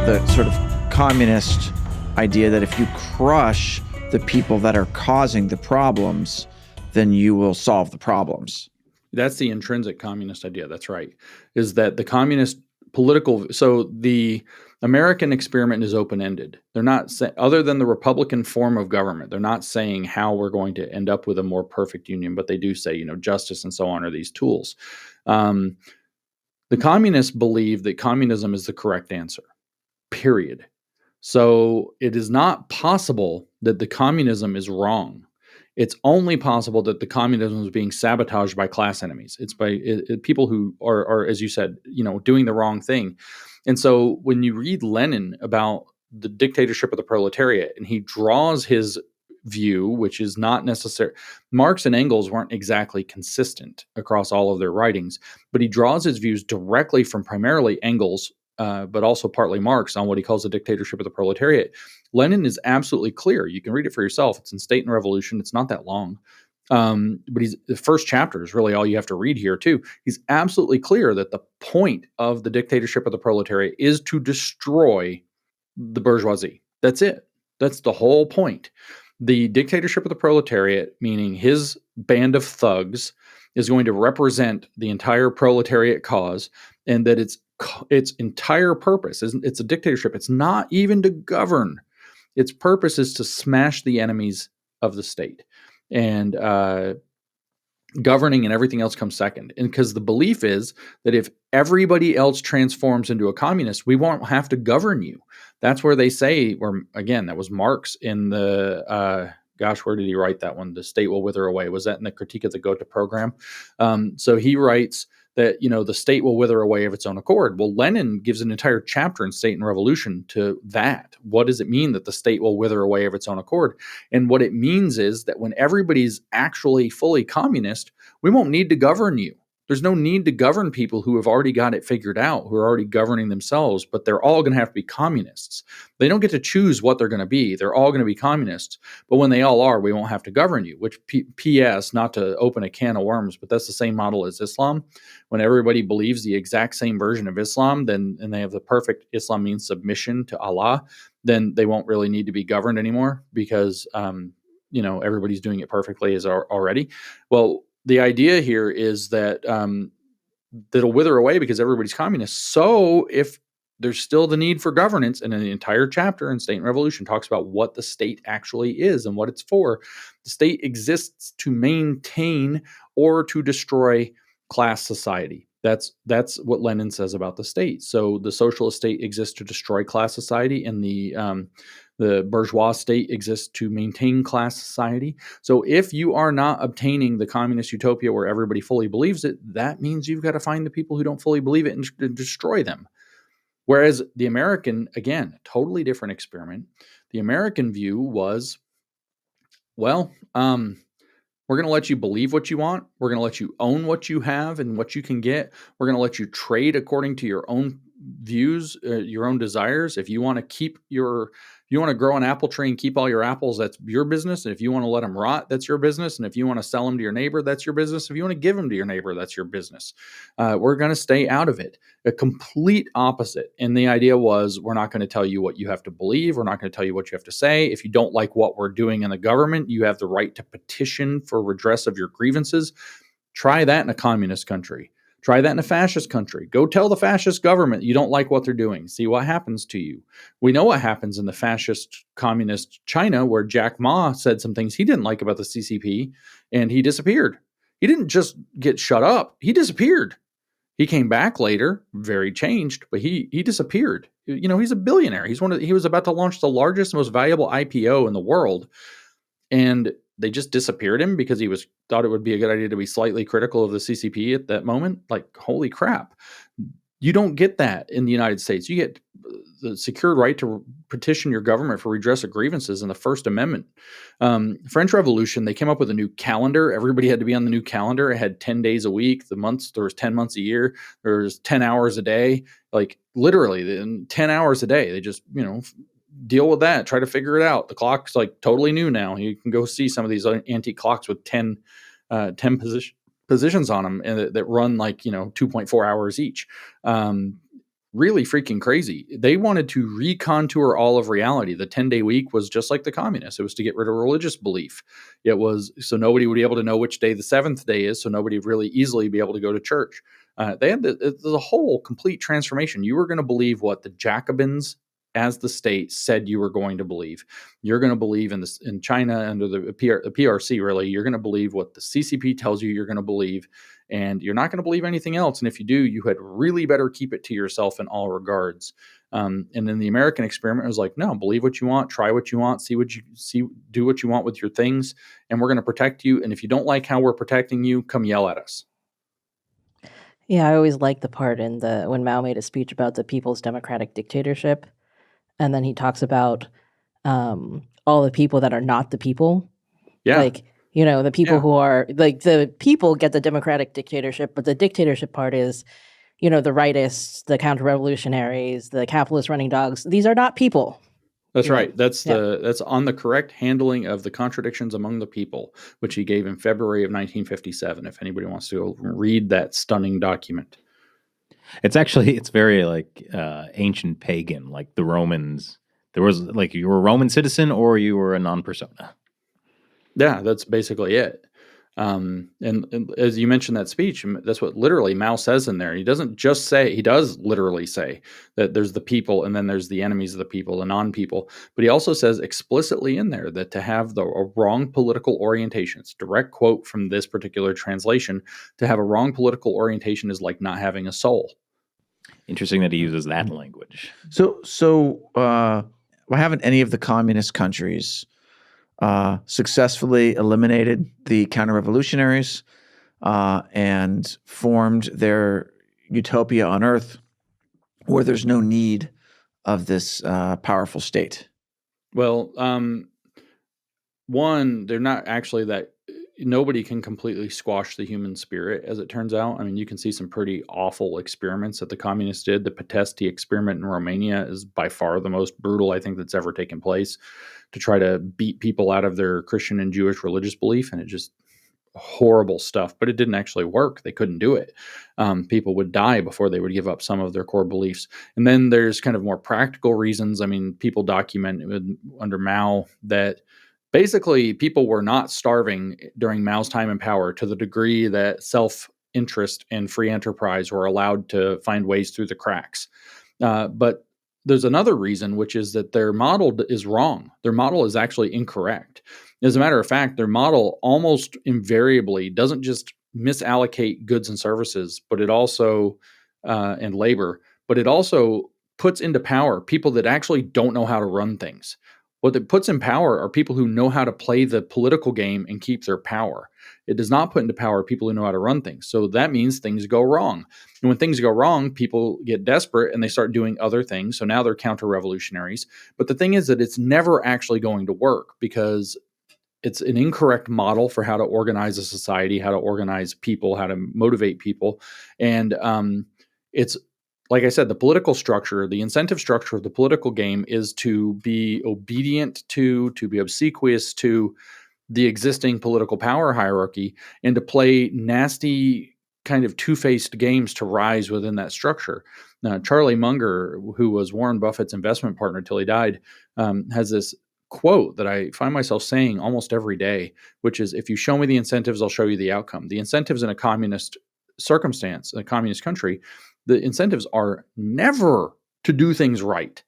the sort of communist idea that if you crush the people that are causing the problems, then you will solve the problems. That's the intrinsic communist idea. That's right. Is that the communist political, so the American experiment is open-ended. They're not other than the Republican form of government, they're not saying how we're going to end up with a more perfect union, but they do say, justice and so on are these tools. The communists believe that communism is the correct answer, period. So it is not possible that the communism is wrong. It's only possible that the communism is being sabotaged by class enemies. It's by people who are, as you said, doing the wrong thing. And so when you read Lenin about the dictatorship of the proletariat, and he draws his view, which is not necessary. Marx and Engels weren't exactly consistent across all of their writings, but he draws his views directly from primarily Engels, but also partly Marx on what he calls the dictatorship of the proletariat. Lenin is absolutely clear. You can read it for yourself. It's in State and Revolution. It's not that long. But the first chapter is really all you have to read here too. He's absolutely clear that the point of the dictatorship of the proletariat is to destroy the bourgeoisie. That's it. That's the whole point. The dictatorship of the proletariat, meaning his band of thugs, is going to represent the entire proletariat cause, and that its entire purpose it's a dictatorship. It's not even to govern. Its purpose is to smash the enemies of the state, and governing and everything else comes second. And because the belief is that if everybody else transforms into a communist, we won't have to govern you. That's where they say, or again, that was Marx in the, where did he write that one? The state will wither away. Was that in the Critique of the Gotha program? So he writes that, the state will wither away of its own accord. Well, Lenin gives an entire chapter in State and Revolution to that. What does it mean that the state will wither away of its own accord? And what it means is that when everybody's actually fully communist, we won't need to govern you. There's no need to govern people who have already got it figured out, who are already governing themselves, but they're all going to have to be communists. They don't get to choose what they're going to be. They're all going to be communists. But when they all are, we won't have to govern you, which P.S., not to open a can of worms, but that's the same model as Islam. When everybody believes the exact same version of Islam, and they have the perfect Islam means submission to Allah, then they won't really need to be governed anymore because, everybody's doing it perfectly as already. Well, the idea here is that that'll wither away because everybody's communist. So if there's still the need for governance, and the entire chapter in State and Revolution talks about what the state actually is and what it's for. The state exists to maintain or to destroy class society. That's what Lenin says about the state. So the socialist state exists to destroy class society, and the bourgeois state exists to maintain class society. So if you are not obtaining the communist utopia where everybody fully believes it, that means you've got to find the people who don't fully believe it and destroy them. Whereas the American, again, totally different experiment. The American view was, we're going to let you believe what you want. We're going to let you own what you have and what you can get. We're going to let you trade according to your own views, your own desires. If you want to grow an apple tree and keep all your apples, that's your business. And if you want to let them rot, that's your business. And if you want to sell them to your neighbor, that's your business. If you want to give them to your neighbor, that's your business. We're going to stay out of it. A complete opposite. And the idea was, we're not going to tell you what you have to believe. We're not going to tell you what you have to say. If you don't like what we're doing in the government, you have the right to petition for redress of your grievances. Try that in a communist country. Try that in a fascist country. Go tell the fascist government you don't like what they're doing. See what happens to you. We know what happens in the fascist communist China, where Jack Ma said some things he didn't like about the CCP, and he disappeared. He didn't just get shut up. He disappeared. He came back later, very changed, but he disappeared. He's a billionaire. He was about to launch the largest, most valuable IPO in the world, and they just disappeared him because he thought it would be a good idea to be slightly critical of the CCP at that moment. Like, holy crap. You don't get that in the United States. You get the secured right to petition your government for redress of grievances in the First Amendment. French Revolution, they came up with a new calendar. Everybody had to be on the new calendar. It had 10 days a week. There was 10 months a year. There was 10 hours a day. Like, literally 10 hours a day. They just, deal with that. Try to figure it out. The clock's like totally new now. You can go see some of these antique clocks with 10 positions on them, and that run like 2.4 hours each. really freaking crazy. They wanted to recontour all of reality. The 10-day week was just like the communists. It was to get rid of religious belief. It was so nobody would be able to know which day the seventh day is, so nobody would really easily be able to go to church. They had the whole complete transformation. You were going to believe what the Jacobins as the state said you were going to believe. You're going to believe in this in China under the PRC, really. You're going to believe what the CCP tells you you're going to believe, and you're not going to believe anything else. And if you do, you had really better keep it to yourself in all regards. And then the American experiment was like, no, believe what you want, try what you want, do what you want with your things, and we're going to protect you. And if you don't like how we're protecting you, come yell at us. Yeah, I always liked the part in when Mao made a speech about the people's democratic dictatorship, and then he talks about all the people that are not the people. Yeah. Like, the people who are like the people get the democratic dictatorship, but the dictatorship part is, the rightists, the counter-revolutionaries, the capitalist running dogs. These are not people. That's right. That's on the correct handling of the contradictions among the people, which he gave in February of 1957. If anybody wants to go read that stunning document. It's very like ancient pagan, like the Romans. There was like you were a Roman citizen or you were a non-persona. Yeah, that's basically it. And as you mentioned that speech, that's what literally Mao says in there. He doesn't just say, he does literally say that there's the people and then there's the enemies of the people, the non-people. But he also says explicitly in there that to have a wrong political orientation, it's a direct quote from this particular translation, to have a wrong political orientation is like not having a soul. Interesting that he uses that language. So why haven't any of the communist countries successfully eliminated the counter-revolutionaries and formed their utopia on Earth where there's no need of this powerful state? Well, one, they're not actually that. Nobody can completely squash the human spirit, as it turns out. I mean, you can see some pretty awful experiments that the communists did. The Patesti experiment in Romania is by far the most brutal, I think, that's ever taken place, to try to beat people out of their Christian and Jewish religious belief. And it just horrible stuff, but it didn't actually work. They couldn't do it. People would die before they would give up some of their core beliefs. And then there's kind of more practical reasons. I mean, people document under Mao that basically people were not starving during Mao's time in power to the degree that self-interest and free enterprise were allowed to find ways through the cracks. But there's another reason, which is that their model is wrong. Their model is actually incorrect. As a matter of fact, their model almost invariably doesn't just misallocate goods and services, but it also, and labor, but it also puts into power people that actually don't know how to run things. What it puts in power are people who know how to play the political game and keep their power. It does not put into power people who know how to run things. So that means things go wrong. And when things go wrong, people get desperate and they start doing other things. So now they're counter-revolutionaries. But the thing is that it's never actually going to work because it's an incorrect model for how to organize a society, how to organize people, how to motivate people. And it's, like I said, the political structure, the incentive structure of the political game is to be obedient to be obsequious to the existing political power hierarchy and to play nasty kind of two-faced games to rise within that structure. Charlie Munger, who was Warren Buffett's investment partner till he died, has this quote that I find myself saying almost every day, which is, if you show me the incentives, I'll show you the outcome. The incentives in a communist circumstance, in a communist country, the incentives are never to do things right.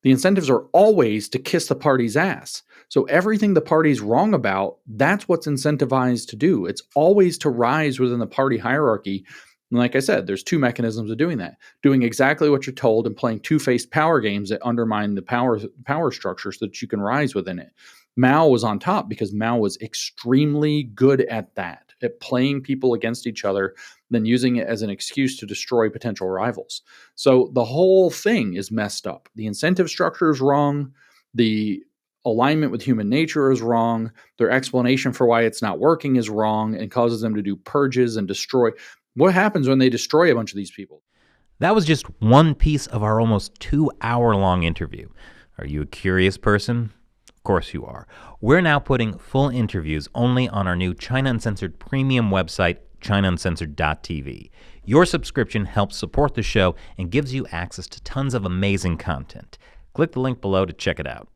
The incentives are always to kiss the party's ass. So everything the party's wrong about, that's what's incentivized to do. It's always to rise within the party hierarchy. And like I said, there's two mechanisms of doing that. Doing exactly what you're told and playing two-faced power games that undermine the power structure so that you can rise within it. Mao was on top because Mao was extremely good at that, at playing people against each other, then using it as an excuse to destroy potential rivals. So the whole thing is messed up. The incentive structure is wrong. The alignment with human nature is wrong. Their explanation for why it's not working is wrong and causes them to do purges and destroy. What happens when they destroy a bunch of these people? That was just one piece of our almost 2-hour-long interview. Are you a curious person? Of course you are. We're now putting full interviews only on our new China Uncensored premium website, ChinaUncensored.tv. Your subscription helps support the show and gives you access to tons of amazing content. Click the link below to check it out.